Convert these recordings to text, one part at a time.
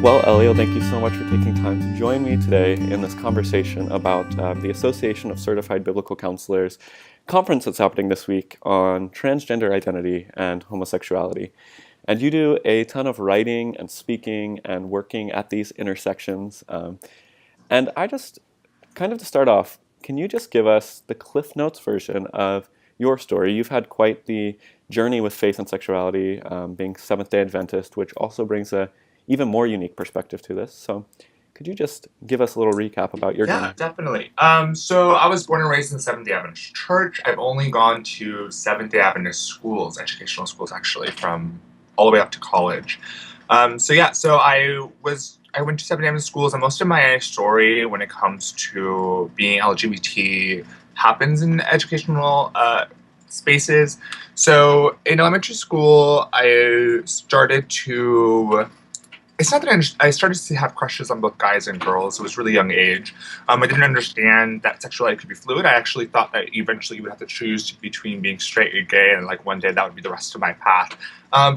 Well, Eliel, thank you so much for taking time to join me today in this conversation about the Association of Certified Biblical Counselors conference that's happening this week on transgender identity and homosexuality. And you do a ton of writing and speaking and working at these intersections. And I just, kind of to start off, can you just give us the Cliff Notes version of your story? You've had quite the journey with faith and sexuality, being Seventh-day Adventist, which also brings a even more unique perspective to this. So could you just give us a little recap about your journey? Yeah, definitely. So I was born and raised in the Seventh-day Adventist Church. I've only gone to Seventh-day Adventist schools, educational schools actually, from all the way up to college. So I went to Seventh-day Adventist schools, and most of my story when it comes to being LGBT happens in educational spaces. So in elementary school, I started to it's not that I started to have crushes on both guys and girls. It was really young age. I didn't understand that sexuality could be fluid. I actually thought that eventually you would have to choose between being straight or gay, and like one day that would be the rest of my path.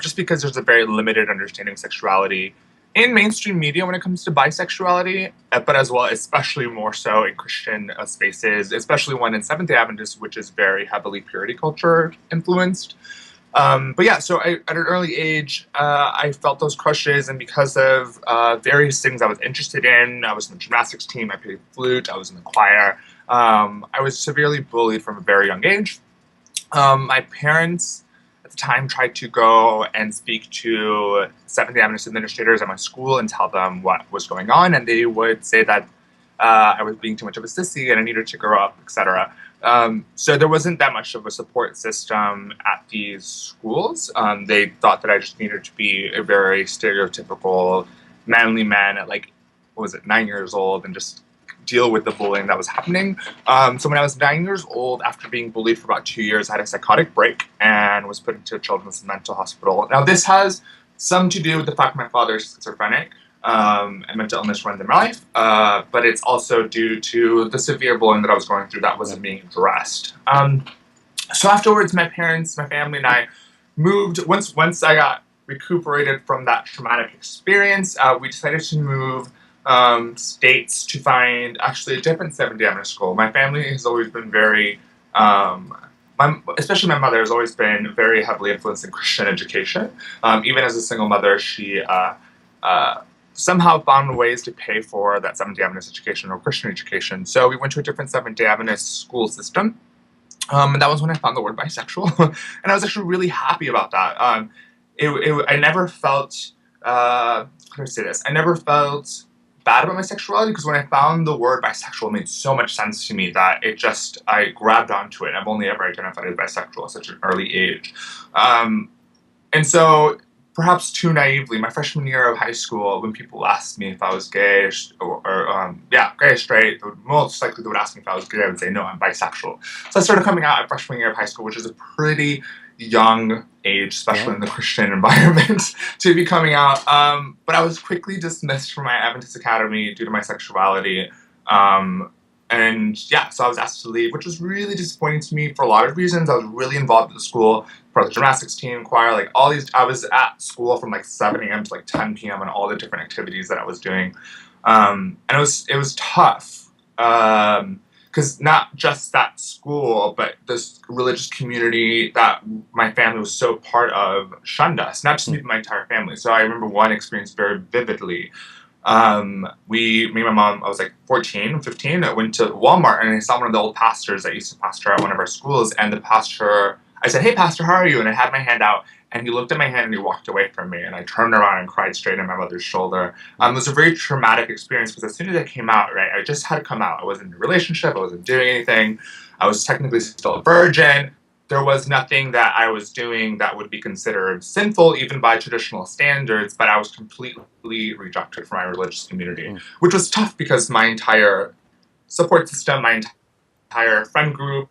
Just because there's a very limited understanding of sexuality in mainstream media when it comes to bisexuality, but as well, especially more so in Christian spaces, especially one in Seventh-day Adventist, which is very heavily purity culture influenced. So at an early age, I felt those crushes, and because of various things I was interested in, I was in the gymnastics team, I played flute, I was in the choir. I was severely bullied from a very young age. My parents at the time tried to go and speak to Seventh-day Adventist administrators at my school and tell them what was going on, and they would say that I was being too much of a sissy and I needed to grow up, etc. So there wasn't that much of a support system at these schools. They thought that I just needed to be a very stereotypical manly man at 9 years old and just deal with the bullying that was happening. So when I was 9 years old, after being bullied for about 2 years, I had a psychotic break and was put into a children's mental hospital. Now this has some to do with the fact my father is schizophrenic. And mental illness runs in my life, but it's also due to the severe bullying that I was going through that wasn't being addressed. So afterwards, my parents, my family, and I moved. Once I got recuperated from that traumatic experience, we decided to move states to find actually a different Seventh-day Adventist school. My family has always been very, especially my mother, has always been very heavily influenced in Christian education. Even as a single mother, she somehow found ways to pay for that Seventh-day Adventist education or Christian education. So we went to a different Seventh-day Adventist school system. And that was when I found the word bisexual. And I was actually really happy about that. I never felt, how do I say this? I never felt bad about my sexuality, because when I found the word bisexual, it made so much sense to me that I grabbed onto it. I've only ever identified as bisexual at such an early age. And so, perhaps too naively, my freshman year of high school, when people asked me if I was gay gay or straight, most likely they would ask me if I was gay. I would say, no, I'm bisexual. So I started coming out at freshman year of high school, which is a pretty young age, especially in the Christian environment, to be coming out. But I was quickly dismissed from my Adventist academy due to my sexuality. So I was asked to leave, which was really disappointing to me for a lot of reasons. I was really involved with the school, part of the gymnastics team, choir, I was at school from 7 a.m. to 10 p.m. on all the different activities that I was doing. And it was tough. Because not just that school, but this religious community that my family was so part of shunned us, not just me, but my entire family. So I remember one experience very vividly. Me and my mom, I was 14, 15, I went to Walmart and I saw one of the old pastors that used to pastor at one of our schools, and the pastor, I said, "Hey pastor, how are you?" And I had my hand out, and he looked at my hand and he walked away from me, and I turned around and cried straight in my mother's shoulder. It was a very traumatic experience, because as soon as I came out, right, I just had come out. I wasn't in a relationship, I wasn't doing anything, I was technically still a virgin. There was nothing that I was doing that would be considered sinful, even by traditional standards, but I was completely rejected from my religious community, which was tough because my entire support system, my entire friend group,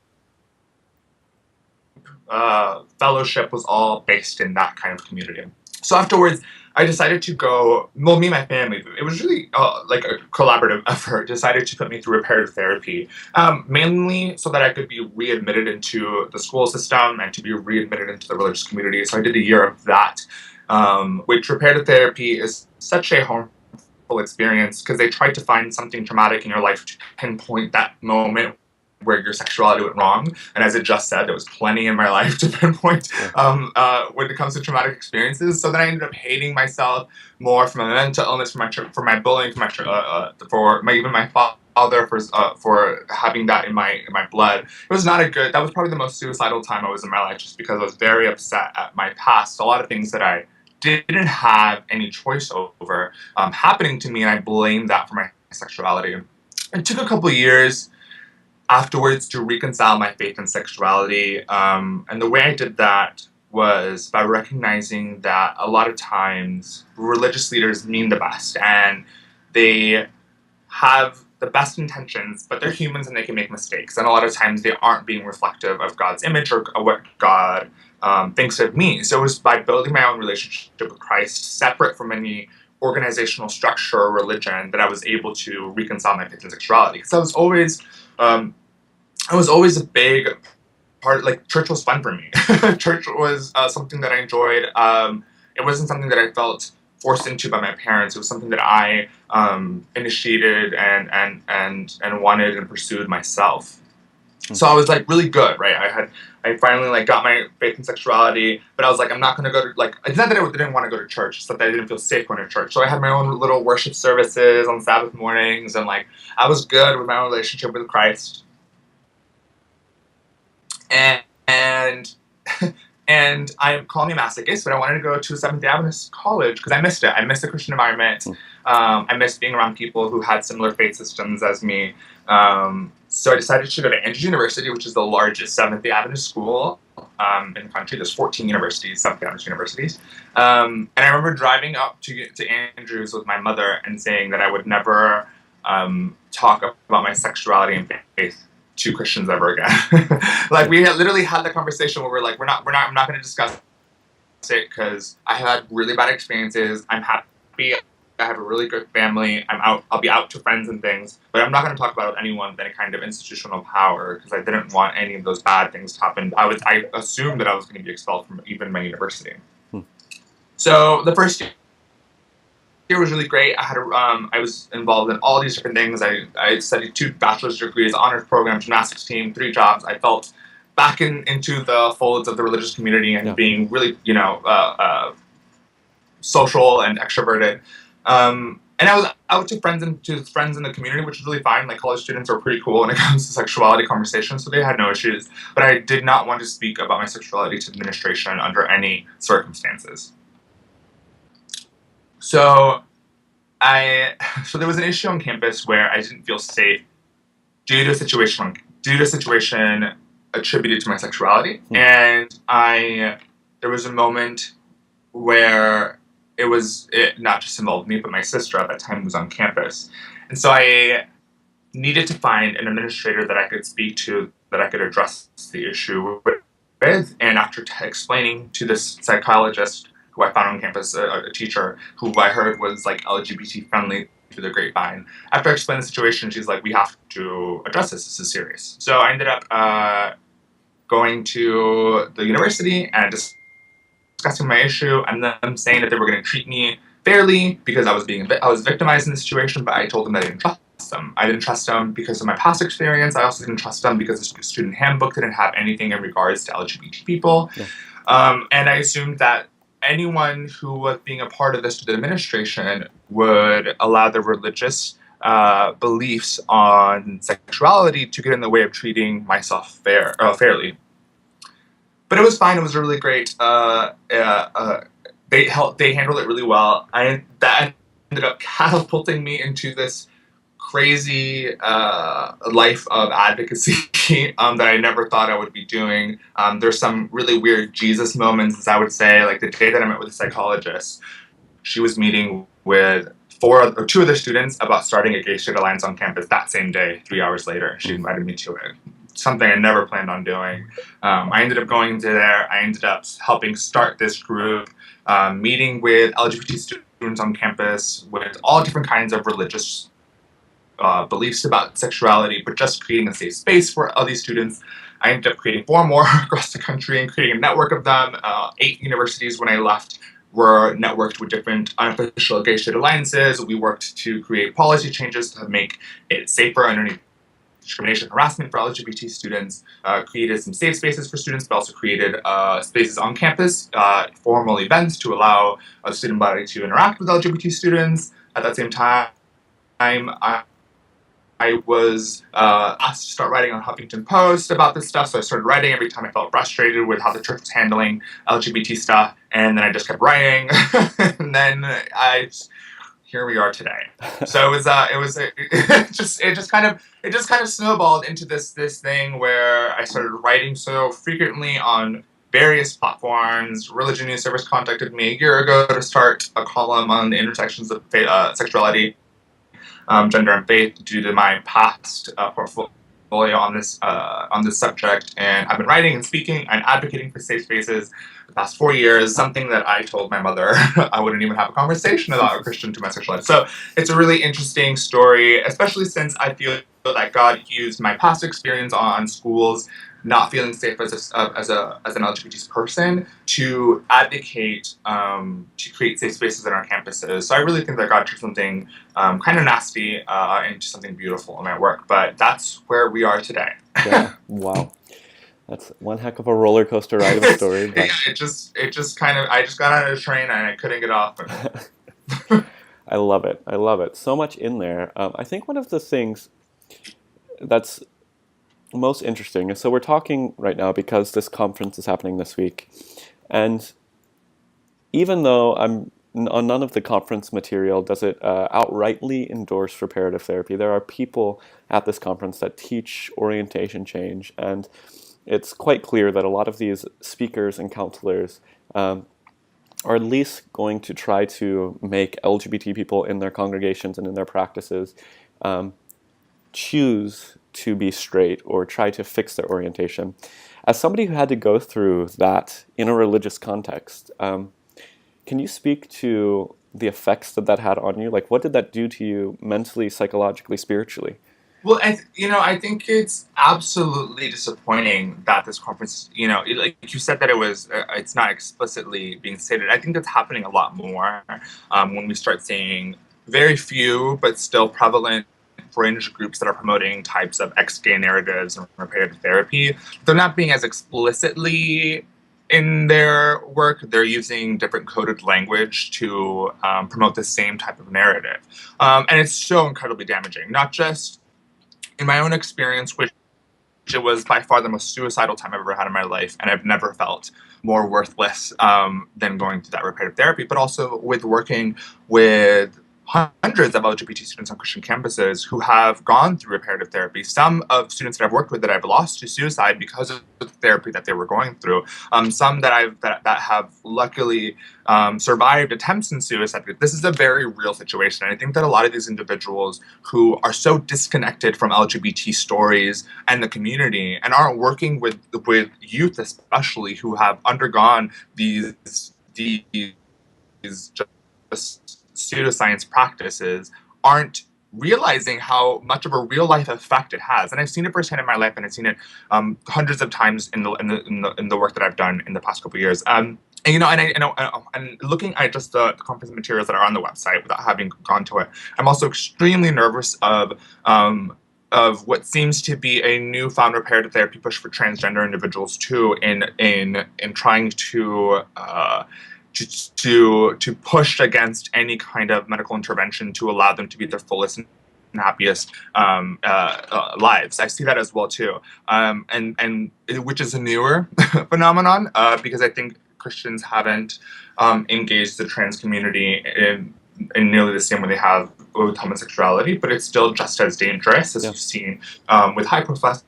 fellowship was all based in that kind of community. So afterwards, I decided to go, well, me and my family, it was really like a collaborative effort, decided to put me through reparative therapy, mainly so that I could be readmitted into the school system and to be readmitted into the religious community. So I did a year of that, which reparative therapy is such a harmful experience because they tried to find something traumatic in your life to pinpoint that moment where your sexuality went wrong. And as it just said, there was plenty in my life to pinpoint when it comes to traumatic experiences. So then I ended up hating myself more for my mental illness, for my bullying, even my father for having that in my blood. It was not a good. That was probably the most suicidal time I was in my life, just because I was very upset at my past. A lot of things that I didn't have any choice over happening to me, and I blamed that for my sexuality. It took a couple of years afterwards to reconcile my faith and sexuality. And the way I did that was by recognizing that a lot of times religious leaders mean the best and they have the best intentions, but they're humans and they can make mistakes. And a lot of times they aren't being reflective of God's image or what God thinks of me. So it was by building my own relationship with Christ, separate from any organizational structure or religion, that I was able to reconcile my faith and sexuality. Because I was always a big part, like, church was fun for me. Church was something that I enjoyed. It wasn't something that I felt forced into by my parents. It was something that I initiated and wanted and pursued myself. So I was like really good, right? I finally like got my faith and sexuality, but I was like, I'm not gonna go to, like, it's not that I didn't want to go to church, it's that I didn't feel safe going to church. So I had my own little worship services on Sabbath mornings, and like I was good with my own relationship with Christ. And and I'm calling me a masochist, but I wanted to go to Seventh-day Adventist college because I missed it. I missed the Christian environment. I missed being around people who had similar faith systems as me. So I decided to go to Andrews University, which is the largest Seventh-day Adventist school in the country. There's 14 universities, Seventh-day Adventist universities. And I remember driving up to Andrews with my mother and saying that I would never talk about my sexuality and faith to Christians ever again. Like, we had literally had the conversation where we're like, I'm not going to discuss it because I had really bad experiences. I'm happy. I have a really good family. I'll be out to friends and things, but I'm not going to talk about it with anyone with any kind of institutional power because I didn't want any of those bad things to happen. I assumed that I was going to be expelled from even my university. So the first year was really great. I was involved in all these different things. I studied 2 bachelor's degrees, honors program, gymnastics team, 3 jobs. I felt back into the folds of the religious community and being really, social and extroverted. And I was out to friends in the community, which was really fine. Like, college students are pretty cool when it comes to sexuality conversations, so they had no issues. But I did not want to speak about my sexuality to administration under any circumstances. So there was an issue on campus where I didn't feel safe due to a situation attributed to my sexuality. And there was a moment where it not just involved me, but my sister at that time was on campus. And so I needed to find an administrator that I could speak to, that I could address the issue with. And after explaining to this psychologist who I found on campus, a teacher who I heard was like LGBT friendly through the grapevine, after I explained the situation, she's like, we have to address this. This is serious. So I ended up going to the university and discussing my issue, and them saying that they were going to treat me fairly because I was victimized in the situation, but I told them that I didn't trust them. I didn't trust them because of my past experience. I also didn't trust them because the student handbook didn't have anything in regards to LGBT people. And I assumed that anyone who was being a part of this to the administration would allow their religious beliefs on sexuality to get in the way of treating myself fairly. But it was fine. It was really great. They handled it really well. That ended up catapulting me into this crazy life of advocacy that I never thought I would be doing. There's some really weird Jesus moments, as I would say. Like, the day that I met with a psychologist, she was meeting with 2 other students about starting a gay straight alliance on campus that same day. 3 hours later, she invited me to it. something I never planned on doing. I ended up going into there. I ended up helping start this group, meeting with LGBT students on campus with all different kinds of religious beliefs about sexuality, but just creating a safe space for all these students. I ended up creating 4 more across the country and creating a network of them. 8 universities when I left were networked with different unofficial gay straight alliances. We worked to create policy changes to make it safer underneath discrimination and harassment for LGBT students, created some safe spaces for students, but also created spaces on campus, formal events to allow a student body to interact with LGBT students. At that same time, I was asked to start writing on Huffington Post about this stuff, so I started writing every time I felt frustrated with how the church was handling LGBT stuff, and then I just kept writing, and then here we are today. So it just kind of snowballed into this thing where I started writing so frequently on various platforms. Religion News Service contacted me a year ago to start a column on the intersections of sexuality, gender, and faith due to my past portfolio on this subject, and I've been writing and speaking and advocating for safe spaces the past 4 years. Something that I told my mother I wouldn't even have a conversation about a Christian to my sexual life. So it's a really interesting story, especially since I feel that God used my past experience on schools not feeling safe as an LGBT person to advocate to create safe spaces in our campuses. So I really think that God took something kind of nasty into something beautiful in my work. But that's where we are today. Yeah. Wow. That's one heck of a roller coaster ride of a story. But... yeah, I just got out of the train and I couldn't get off. I love it. I love it. So much in there. I think one of the things that's most interesting is, so we're talking right now because this conference is happening this week, and even though on none of the conference material does it outrightly endorse reparative therapy, there are people at this conference that teach orientation change, and it's quite clear that a lot of these speakers and counselors are at least going to try to make LGBT people in their congregations and in their practices choose to be straight or try to fix their orientation. As somebody who had to go through that in a religious context, can you speak to the effects that had on you? Like, what did that do to you mentally, psychologically, spiritually? Well, I think it's absolutely disappointing that this conference, like you said that it's not explicitly being stated. I think that's happening a lot more when we start seeing very few but still prevalent fringe groups that are promoting types of ex-gay narratives and reparative therapy. They're not being as explicitly in their work. They're using different coded language to promote the same type of narrative. And it's so incredibly damaging, not just in my own experience, which it was by far the most suicidal time I've ever had in my life, and I've never felt more worthless than going through that reparative therapy, but also with working with hundreds of LGBT students on Christian campuses who have gone through reparative therapy. Some of students that I've worked with that I've lost to suicide because of the therapy that they were going through. Some that have luckily survived attempts in suicide. This is a very real situation. And I think that a lot of these individuals who are so disconnected from LGBT stories and the community and aren't working with youth especially who have undergone these just pseudoscience practices aren't realizing how much of a real life effect it has. And I've seen it firsthand in my life, and I've seen it hundreds of times in the work that I've done in the past couple of years. And looking at just the conference materials that are on the website without having gone to it, I'm also extremely nervous of what seems to be a newfound reparative therapy push for transgender individuals too, in trying to push against any kind of medical intervention to allow them to be their fullest and happiest lives. I see that as well too, and which is a newer phenomenon because I think Christians haven't engaged the trans community in nearly the same way they have with homosexuality, but it's still just as dangerous as you've seen with high-profile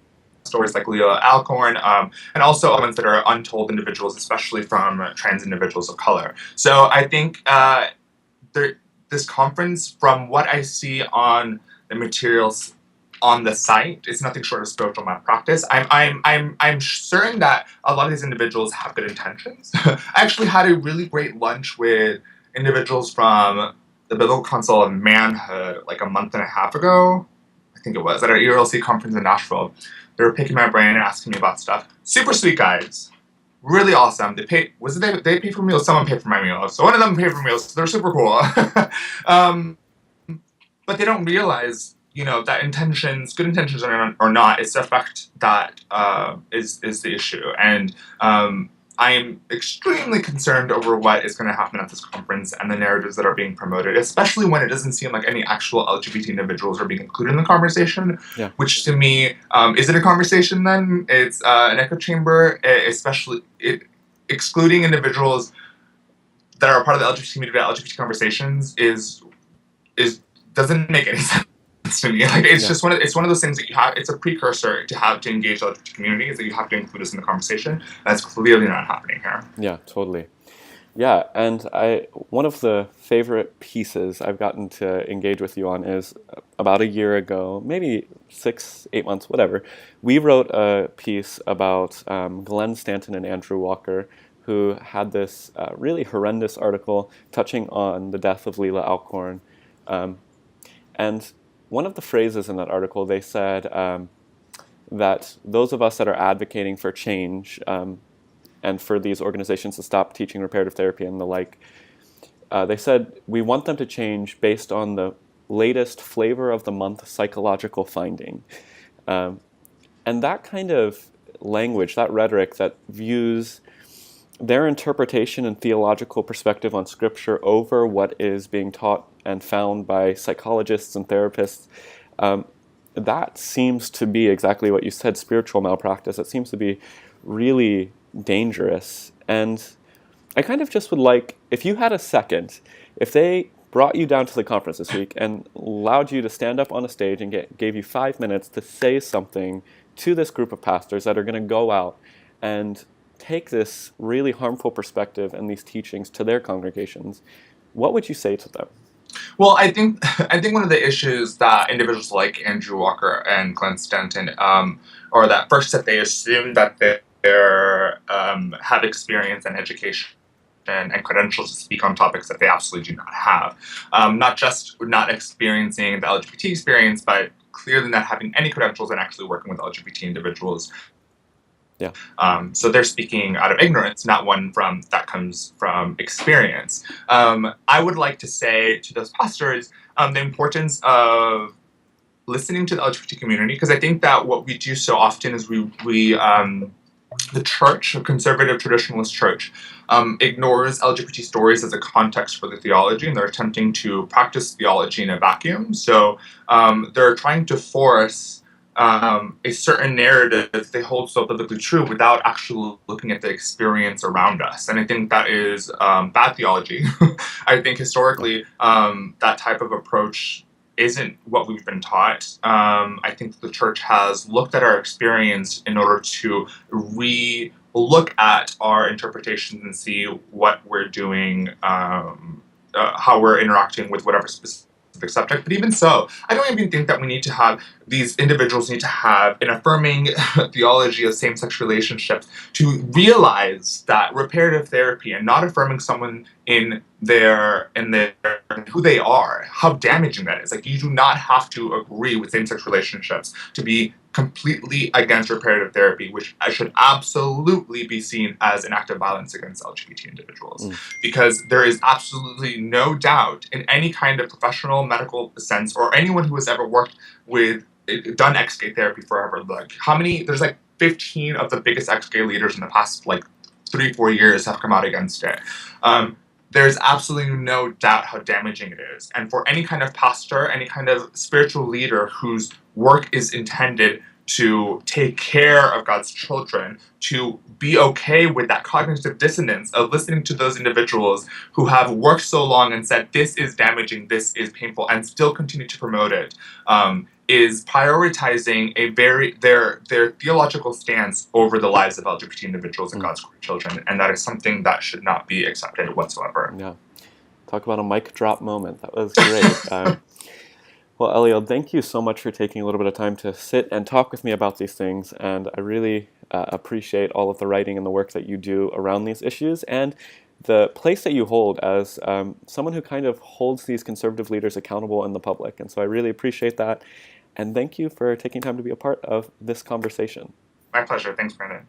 stories like Leah Alcorn, and also elements that are untold individuals, especially from trans individuals of color. So I think this conference, from what I see on the materials on the site is nothing short of spiritual malpractice. I'm certain that a lot of these individuals have good intentions. I actually had a really great lunch with individuals from the Biblical Council of Manhood like a month and a half ago. I think it was at our ERLC conference in Nashville. They were picking my brain and asking me about stuff. Super sweet guys. Really awesome. They paid. They paid for meals? Someone paid for my meals. So one of them paid for meals. So they're super cool. But they don't realize, that good intentions or not, it's the effect that is the issue. And I'm extremely concerned over what is going to happen at this conference and the narratives that are being promoted, especially when it doesn't seem like any actual LGBT individuals are being included in the conversation, which to me isn't a conversation then. It's an echo chamber, especially excluding individuals that are part of the LGBT community, LGBT conversations is doesn't make any sense to me. Like it's just one of those things that you have. It's a precursor to engage the LGBT community, is that you have to include us in the conversation. That's clearly not happening here. Yeah, totally. Yeah, and one of the favorite pieces I've gotten to engage with you on is about a year ago, maybe 6-8 months, whatever. We wrote a piece about Glenn Stanton and Andrew Walker, who had this really horrendous article touching on the death of Leila Alcorn. And one of the phrases in that article, they said that those of us that are advocating for change and for these organizations to stop teaching reparative therapy and the like, they said we want them to change based on the latest flavor of the month psychological finding. And that kind of language, that rhetoric that views their interpretation and theological perspective on Scripture over what is being taught and found by psychologists and therapists, that seems to be exactly what you said, spiritual malpractice. It seems to be really dangerous. And I kind of just would like, if you had a second, if they brought you down to the conference this week and allowed you to stand up on a stage and gave you 5 minutes to say something to this group of pastors that are going to go out and take this really harmful perspective and these teachings to their congregations, what would you say to them? Well, I think one of the issues that individuals like Andrew Walker and Glenn Stanton, or that first that they assume that they have experience and education and credentials to speak on topics that they absolutely do not have. Not just not experiencing the LGBT experience, but clearly not having any credentials and actually working with LGBT individuals. Yeah. So they're speaking out of ignorance, not one that comes from experience. I would like to say to those pastors the importance of listening to the LGBT community, because I think that what we do so often is the church, a conservative traditionalist church, ignores LGBT stories as a context for the theology, and they're attempting to practice theology in a vacuum. So they're trying to force a certain narrative that they hold so biblically true without actually looking at the experience around us. And I think that is bad theology. I think historically that type of approach isn't what we've been taught. I think the church has looked at our experience in order to look at our interpretations and see what we're doing, how we're interacting with whatever specific subject. But even so, I don't even think that these individuals need to have an affirming theology of same-sex relationships to realize that reparative therapy and not affirming someone in who they are, how damaging that is. Like, you do not have to agree with same-sex relationships to be completely against reparative therapy, which should absolutely be seen as an act of violence against LGBT individuals. Because there is absolutely no doubt in any kind of professional medical sense, or anyone who has ever done ex-gay therapy forever, there's 15 of the biggest ex-gay leaders in the past 3-4 years have come out against it. There's absolutely no doubt how damaging it is. And for any kind of pastor, any kind of spiritual leader whose work is intended to take care of God's children, to be okay with that cognitive dissonance of listening to those individuals who have worked so long and said, this is damaging, this is painful, and still continue to promote it, is prioritizing their theological stance over the lives of LGBT individuals and God's children, and that is something that should not be accepted whatsoever. Yeah. Talk about a mic drop moment. That was great. Well, Eliel, thank you so much for taking a little bit of time to sit and talk with me about these things. And I really appreciate all of the writing and the work that you do around these issues and the place that you hold as someone who kind of holds these conservative leaders accountable in the public. And so I really appreciate that. And thank you for taking time to be a part of this conversation. My pleasure. Thanks, Brandon.